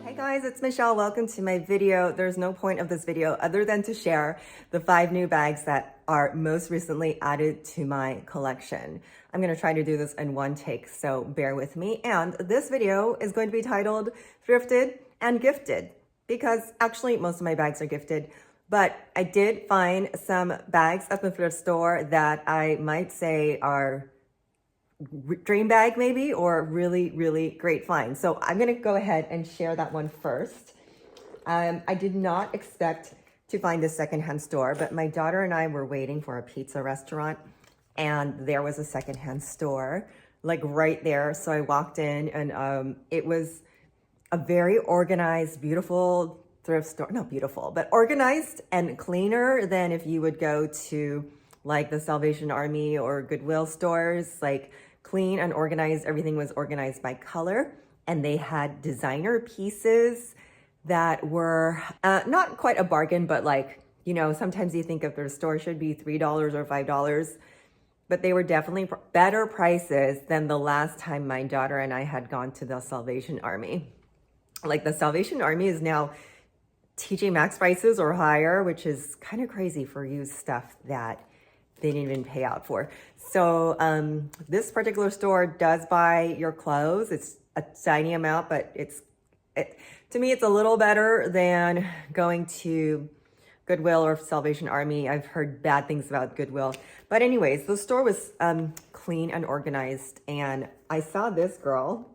Hey guys, it's Michelle. Welcome to my video. There's no point of this video other than to share the 5 new bags that are most recently added to my collection. I'm going to try to do this in one take, so bear with me. And this video is going to be titled Thrifted and Gifted, because actually most of my bags are gifted, but I did find some bags at the thrift store that I might say are dream bag maybe, or really great find. So I'm gonna go ahead and share that one first. I did not expect to find a secondhand store, but my daughter and I were waiting for a pizza restaurant and there was a secondhand store like right there. So I walked in and it was a very organized, beautiful thrift store. Not beautiful, but organized and cleaner than if you would go to like the Salvation Army or Goodwill stores. Like clean and organized. Everything was organized by color, and they had designer pieces that were not quite a bargain, but like, you know, sometimes you think if their store should be $3 or $5, but they were definitely better prices than the last time my daughter and I had gone to the Salvation Army. Like the Salvation Army is now TJ Maxx prices or higher, which is kind of crazy for used stuff that they didn't even pay out for. So this particular store does buy your clothes. It's a tiny amount, but to me, it's a little better than going to Goodwill or Salvation Army. I've heard bad things about Goodwill. But anyways, the store was clean and organized. And I saw this girl.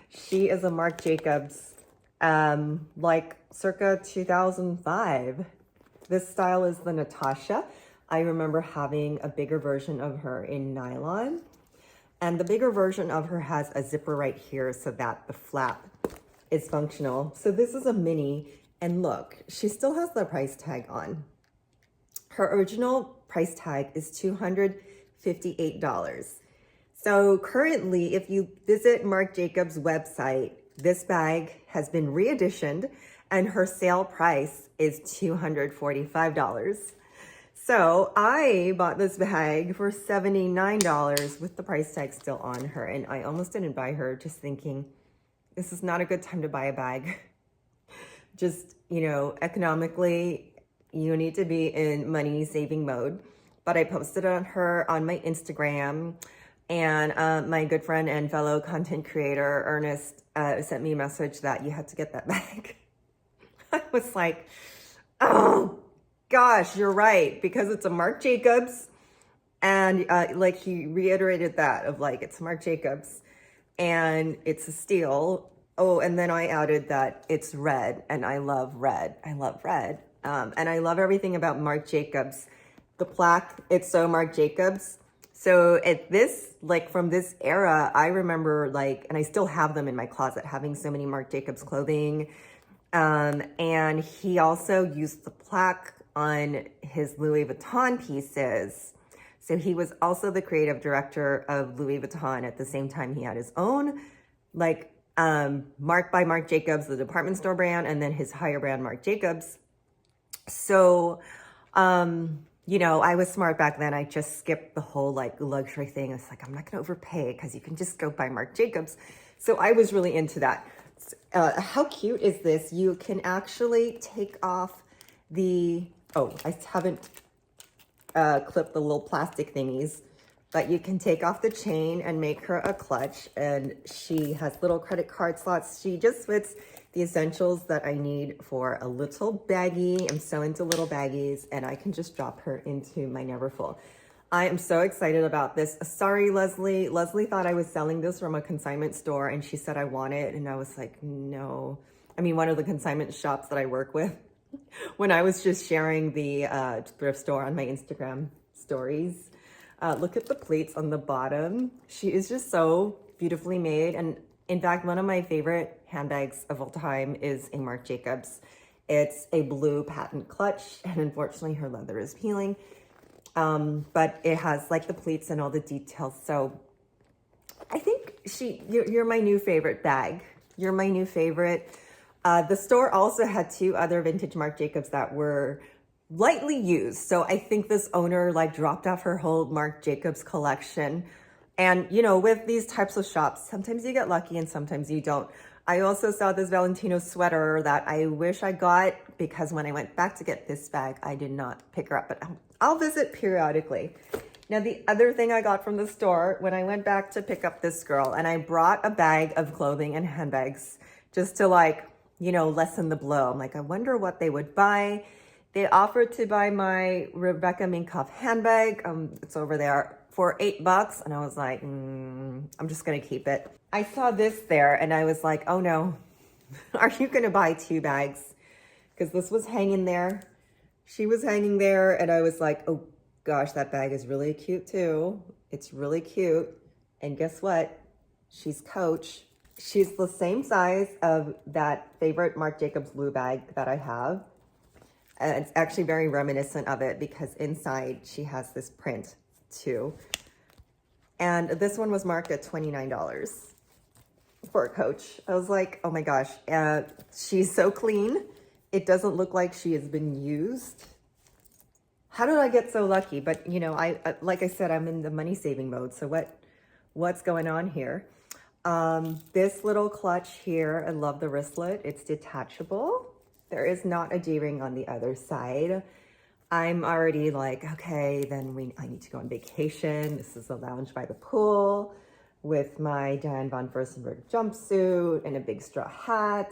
She is a Marc Jacobs, like circa 2005. This style is the Natasha. I remember having a bigger version of her in nylon, and the bigger version of her has a zipper right here so that the flap is functional. So this is a mini, and look, she still has the price tag on. Her original price tag is $258. So currently, if you visit Marc Jacobs' website, this bag has been reeditioned and her sale price is $245. So I bought this bag for $79 with the price tag still on her. And I almost didn't buy her, just thinking, this is not a good time to buy a bag. Just, you know, economically, you need to be in money saving mode. But I posted on her on my Instagram, and my good friend and fellow content creator, Ernest, sent me a message that you had to get that bag. I was like, oh, gosh, you're right, because it's a Marc Jacobs, and like he reiterated that of like, it's Marc Jacobs and it's a steal. Oh, and then I added that it's red, and I love red. I love red. And I love everything about Marc Jacobs. The plaque, it's so Marc Jacobs. So at this, like from this era, I remember like, and I still have them in my closet, having so many Marc Jacobs clothing. And he also used the plaque on his Louis Vuitton pieces. So he was also the creative director of Louis Vuitton at the same time he had his own, like Marc by Marc Jacobs, the department store brand, and then his higher brand, Marc Jacobs. So, you know, I was smart back then. I just skipped the whole like luxury thing. I was like, I'm not gonna overpay because you can just go buy Marc Jacobs. So I was really into that. How cute is this? You can actually take off the, oh, I haven't clipped the little plastic thingies, but you can take off the chain and make her a clutch, and she has little credit card slots. She just fits the essentials that I need for a little baggie. I'm so into little baggies, and I can just drop her into my Neverfull. I am so excited about this. Sorry, Leslie. Leslie thought I was selling this from a consignment store, and she said I want it, and I was like, no. I mean, one of the consignment shops that I work with, when I was just sharing the thrift store on my Instagram stories. Look at the pleats on the bottom. She is just so beautifully made. And in fact, one of my favorite handbags of all time is a Marc Jacobs. It's a blue patent clutch, and unfortunately her leather is peeling. But it has like the pleats and all the details. So I think you're my new favorite bag. You're my new favorite. The store also had 2 other vintage Marc Jacobs that were lightly used. So I think this owner like dropped off her whole Marc Jacobs collection. And, you know, with these types of shops, sometimes you get lucky and sometimes you don't. I also saw this Valentino sweater that I wish I got because when I went back to get this bag, I did not pick her up, but I'll visit periodically. Now, the other thing I got from the store when I went back to pick up this girl, and I brought a bag of clothing and handbags just to like, you know, lessen the blow. I'm like, I wonder what they would buy. They offered to buy my Rebecca Minkoff handbag. It's over there for $8. And I was like, I'm just going to keep it. I saw this there and I was like, oh no, are you going to buy 2 bags? Because this was hanging there. She was hanging there and I was like, oh gosh, that bag is really cute too. It's really cute. And guess what? She's Coach. She's the same size of that favorite Marc Jacobs blue bag that I have. And it's actually very reminiscent of it because inside she has this print too. And this one was marked at $29 for a Coach. I was like, oh my gosh, she's so clean. It doesn't look like she has been used. How did I get so lucky? But you know, I like I said, I'm in the money saving mode. So what's going on here? This little clutch here, I love the wristlet. It's detachable. There is not a D-ring on the other side. I'm already like, okay, then I need to go on vacation. This is a lounge by the pool with my Diane von Furstenberg jumpsuit and a big straw hat.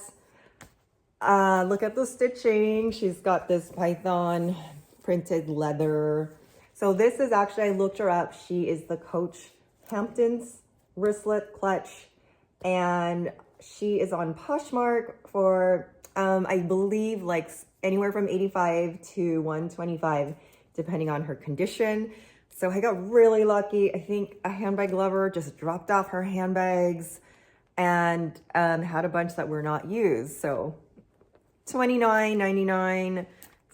Look at the stitching. She's got this python printed leather. So this is actually, I looked her up. She is the Coach HAMPTONS wristlet clutch. And she is on POSHMARK for, I believe, like anywhere from 85 to 125, depending on her condition. So I got really lucky. I think a handbag lover just dropped off her handbags and had a bunch that were not used. So $29.99,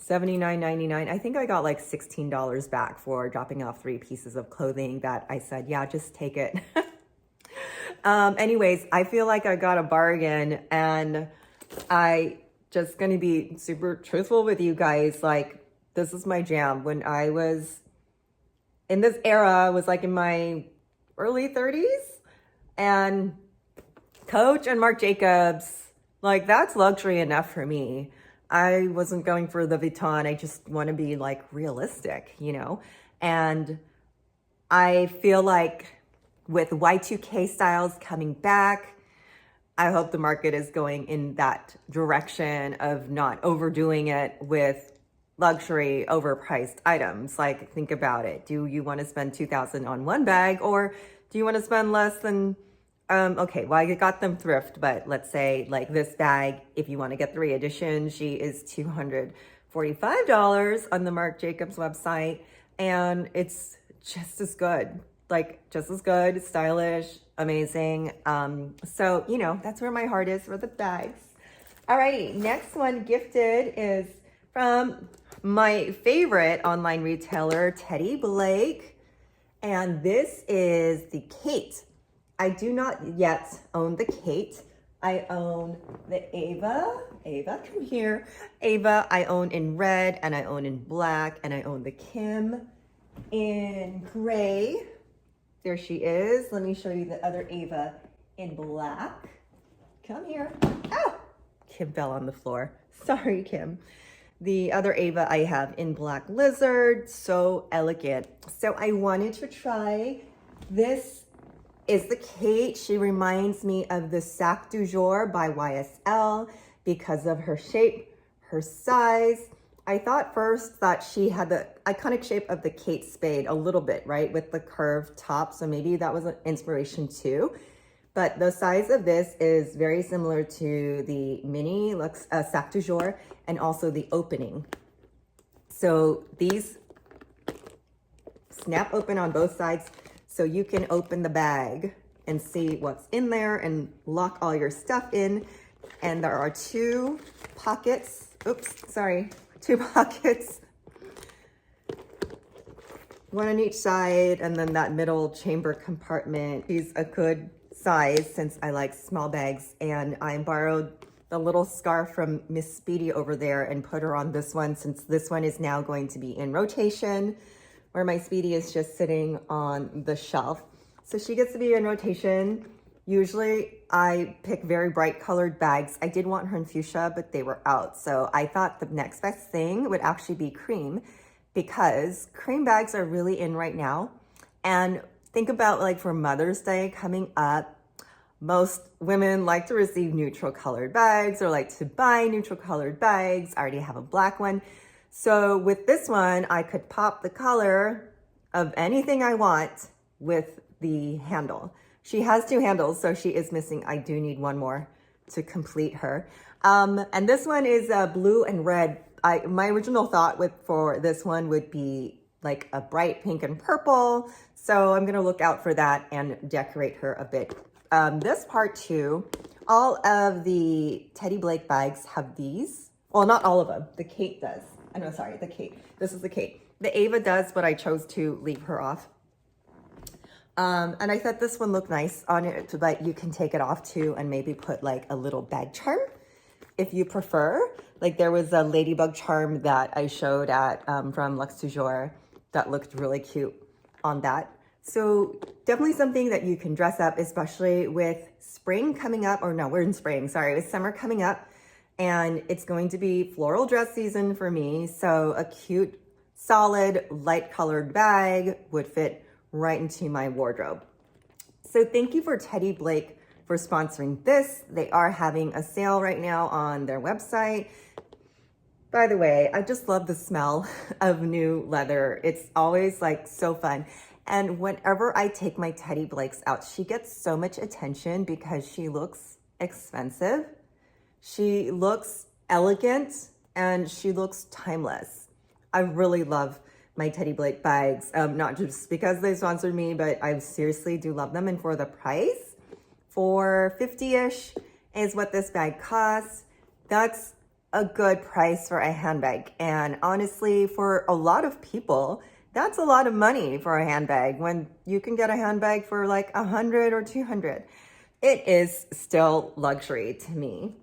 $79.99. I think I got like $16 back for dropping off 3 pieces of clothing that I said, yeah, just take it. Anyways, I feel like I got a bargain and I just going to be super truthful with you guys. Like, this is my jam. When I was in this era, I was like in my early 30s, and Coach and Marc Jacobs, like, that's luxury enough for me. I wasn't going for the Vuitton. I just want to be like realistic, you know? And I feel like with Y2K styles coming back, I hope the market is going in that direction of not overdoing it with luxury overpriced items. Like, think about it. Do you want to spend $2,000 on one bag, or do you want to spend less than, okay, well, I got them thrift, but let's say like this bag, if you want to get the re-edition, she is $245 on the Marc Jacobs website, and it's just as good. Like, just as good, stylish, amazing. So, you know, that's where my heart is for the bags. Alrighty, next one gifted is from my favorite online retailer, Teddy Blake. And this is the Kate. I do not yet own the Kate. I own the Ava. Ava, come here. Ava, I own in red, and I own in black, and I own the Kim in gray. There she is. Let me show you the other Ava in black. Come here. Oh, Kim fell on the floor. Sorry, Kim. The other Ava I have in black lizard. So elegant. So I wanted to try. This is the Kate. She reminds me of the Sac du Jour by YSL because of her shape, her size. I thought first that she had the iconic shape of the Kate Spade a little bit, right? With the curved top. So maybe that was an inspiration too. But the size of this is very similar to the mini Sac du Jour, and also the opening. So these snap open on both sides, so you can open the bag and see what's in there and lock all your stuff in. And there are 2 pockets. Oops, sorry. 2 pockets, 1 on each side, and then that middle chamber compartment is a good size since I like small bags. And I borrowed the little scarf from Miss Speedy over there and put her on this one, since this one is now going to be in rotation, where my Speedy is just sitting on the shelf. So she gets to be in rotation. Usually I pick very bright colored bags. I did want her in fuchsia, but they were out. So I thought the next best thing would actually be cream, because cream bags are really in right now. And think about like for Mother's Day coming up, most women like to receive neutral colored bags or like to buy neutral colored bags. I already have a black one. So with this one, I could pop the color of anything I want with the handle. She has 2 handles, so she is missing. I do need one more to complete her. And this one is blue and red. My original thought for this one would be like a bright pink and purple. So I'm gonna look out for that and decorate her a bit. This part too, all of the Teddy Blake bags have these. Well, not all of them. The Kate does. No, sorry, the Kate. This is the Kate. The Ava does, but I chose to leave her off. And I thought this one looked nice on it, but you can take it off too and maybe put like a little bag charm if you prefer. Like there was a ladybug charm that I showed at from Luxe du Jour that looked really cute on that. So definitely something that you can dress up, especially with spring coming up, or no, we're in spring, sorry, with summer coming up. And it's going to be floral dress season for me. So a cute, solid, light colored bag would fit right into my wardrobe. So thank you for Teddy Blake for sponsoring this. They are having a sale right now on their website. By the way, I just love the smell of new leather. It's always like so fun. And whenever I take my Teddy Blakes out, she gets so much attention because she looks expensive. She looks elegant and she looks timeless. I really love my Teddy Blake bags, not just because they sponsored me, but I seriously do love them. And for the price, for 50-ish is what this bag costs. That's a good price for a handbag. And honestly, for a lot of people, that's a lot of money for a handbag when you can get a handbag for like 100 or 200. It is still luxury to me.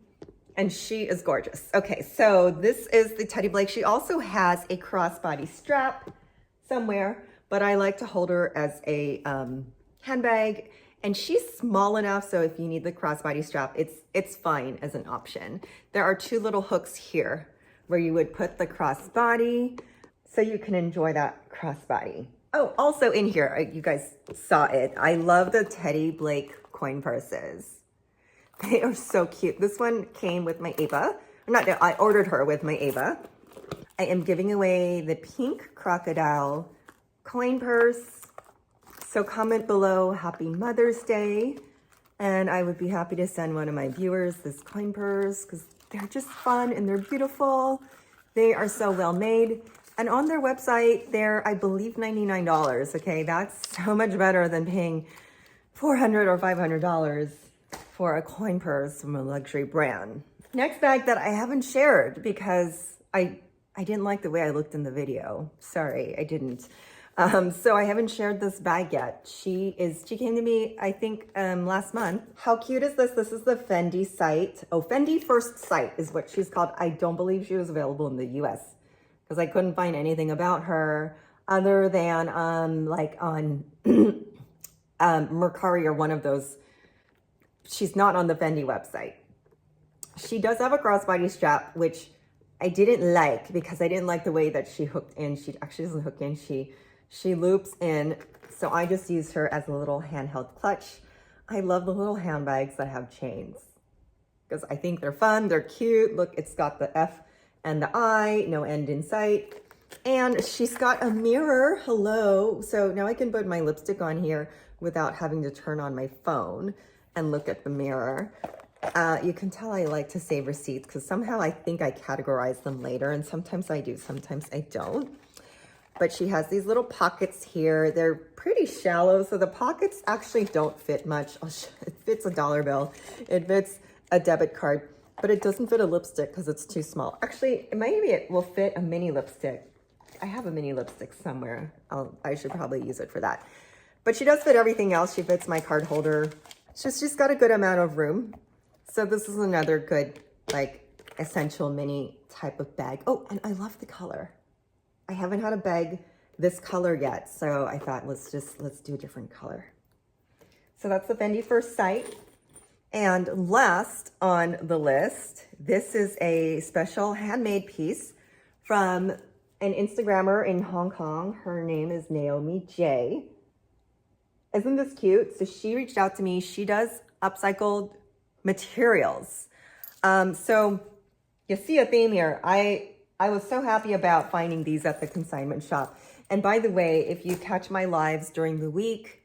And she is gorgeous. Okay, so this is the Teddy Blake. She also has a crossbody strap somewhere, but I like to hold her as a handbag. And she's small enough, so if you need the crossbody strap, it's fine as an option. There are 2 little hooks here where you would put the crossbody, so you can enjoy that crossbody. Oh, also in here, you guys saw it. I love the Teddy Blake coin purses. They are so cute. This one came with my Ava. I ordered her with my Ava. I am giving away the pink crocodile coin purse. So comment below, Happy Mother's Day. And I would be happy to send one of my viewers this coin purse because they're just fun and they're beautiful. They are so well made. And on their website, they're, I believe, $99. Okay, that's so much better than paying $400 or $500 for a coin purse from a luxury brand. Next bag that I haven't shared because I didn't like the way I looked in the video. Sorry, I didn't. So I haven't shared this bag yet. She came to me, I think, last month. How cute is this? This is the Fendi site. Oh, Fendi First Sight is what she's called. I don't believe she was available in the US because I couldn't find anything about her other than like on Mercari or one of those. She's not on the Fendi website. She does have a crossbody strap, which I didn't like because I didn't like the way that she hooked in. She actually doesn't hook in. She loops in. So I just used her as a little handheld clutch. I love the little handbags that have chains because I think they're fun. They're cute. Look, it's got the F and the I, no end in sight. And she's got a mirror. Hello. So now I can put my lipstick on here without having to turn on my phone and look at the mirror. You can tell I like to save receipts because somehow I think I categorize them later, and sometimes I do, sometimes I don't. But she has these little pockets here. They're pretty shallow, so the pockets actually don't fit much. It fits a dollar bill. It fits a debit card, but it doesn't fit a lipstick because it's too small. Actually, maybe it will fit a mini lipstick. I have a mini lipstick somewhere. I should probably use it for that. But she does fit everything else. She fits my card holder. She's got a good amount of room. So this is another good, like, essential mini type of bag. Oh, and I love the color. I haven't had a bag this color yet, so I thought let's do a different color. So that's the Fendi First Sight. And last on the list, this is a special handmade piece from an Instagrammer in Hong Kong. Her name is Naomi J. Isn't this cute? So she reached out to me. She does upcycled materials. So you see a theme here. I was so happy about finding these at the consignment shop. And by the way, if you catch my lives during the week,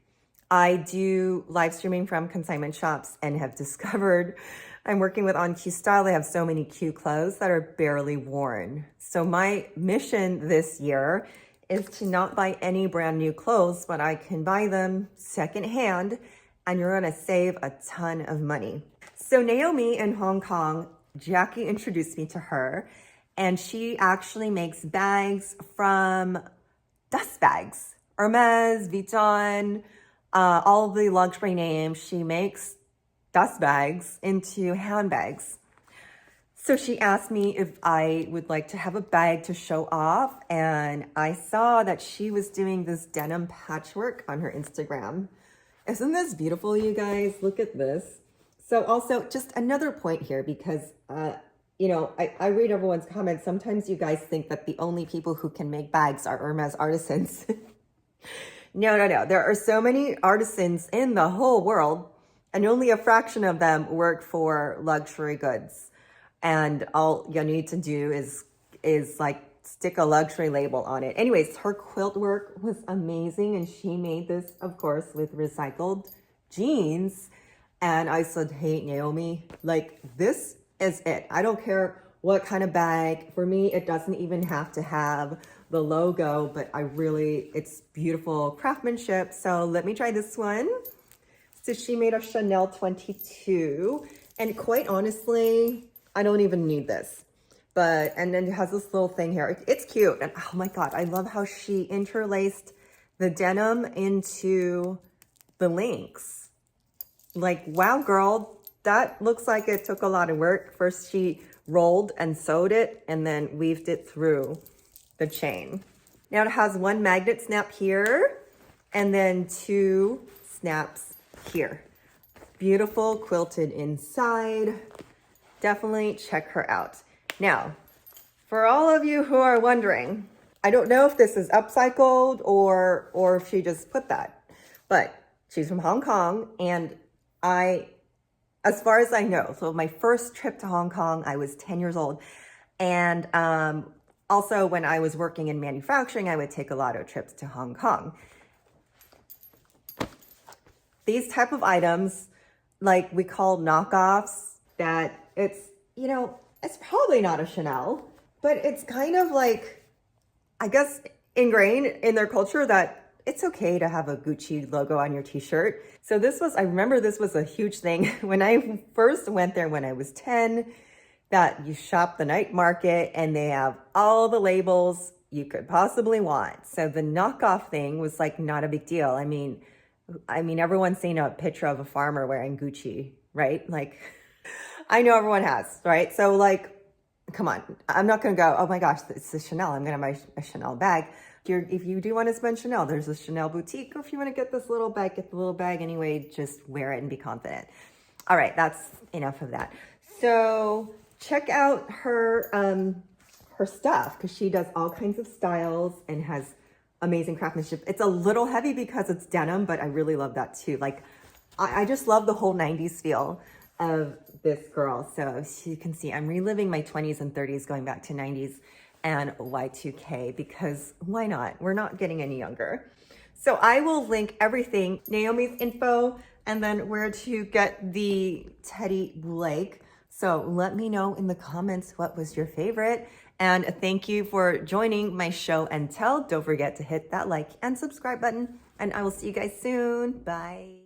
I do live streaming from consignment shops and have discovered I'm working with On Q Style. They have so many cute clothes that are barely worn. So my mission this year is to not buy any brand new clothes, but I can buy them secondhand and you're gonna save a ton of money. So Naomi in Hong Kong, Jackie introduced me to her, and she actually makes bags from dust bags. Hermes, Vuitton, all of the luxury names. She makes dust bags into handbags. So she asked me if I would like to have a bag to show off, and I saw that she was doing this denim patchwork on her Instagram. Isn't this beautiful, you guys? Look at this. So also just another point here, because you know, I read everyone's comments. Sometimes you guys think that the only people who can make bags are Hermes artisans. No. There are so many artisans in the whole world, and only a fraction of them work for luxury goods. And all you need to do is like stick a luxury label on it. Anyways, her quilt work was amazing, and she made this, of course, with recycled jeans. And I said, hey, Naomi, like, this is it. I don't care what kind of bag. For me, it doesn't even have to have the logo, but it's beautiful craftsmanship. So let me try this one. So she made a Chanel 22, and quite honestly, I don't even need this. And then it has this little thing here. It's cute. And oh my God, I love how she interlaced the denim into the links. Like, wow, girl, that looks like it took a lot of work. First, she rolled and sewed it and then weaved it through the chain. Now it has one magnet snap here and then 2 snaps here. Beautiful quilted inside. Definitely check her out. Now, for all of you who are wondering, I don't know if this is upcycled or if she just put that, but she's from Hong Kong, and as far as I know, so my first trip to Hong Kong, I was 10 years old. And also when I was working in manufacturing, I would take a lot of trips to Hong Kong. These type of items, like we call knockoffs, that it's, you know, it's probably not a Chanel, but it's kind of like, I guess, ingrained in their culture that it's okay to have a Gucci logo on your t-shirt. So I remember this was a huge thing when I first went there when I was 10, that you shop the night market and they have all the labels you could possibly want. So the knockoff thing was like not a big deal. I mean, everyone's seen a picture of a farmer wearing Gucci, right? Like, I know everyone has, right? So like, come on, I'm not gonna go, oh my gosh, it's a Chanel, I'm gonna buy a Chanel bag. If you do want to spend Chanel, there's a Chanel boutique. Or if you want to get this little bag, get the little bag anyway, just wear it and be confident. All right, that's enough of that. So check out her stuff, because she does all kinds of styles and has amazing craftsmanship. It's a little heavy because it's denim, but I really love that too. Like, I just love the whole 90s feel of this girl. So as you can see, I'm reliving my 20s and 30s going back to 90s and Y2K, because why not? We're not getting any younger. So I will link everything, Naomi's info, and then where to get the Teddy Blake. So let me know in the comments what was your favorite. And thank you for joining my show and tell. Don't forget to hit that like and subscribe button, and I will see you guys soon. Bye.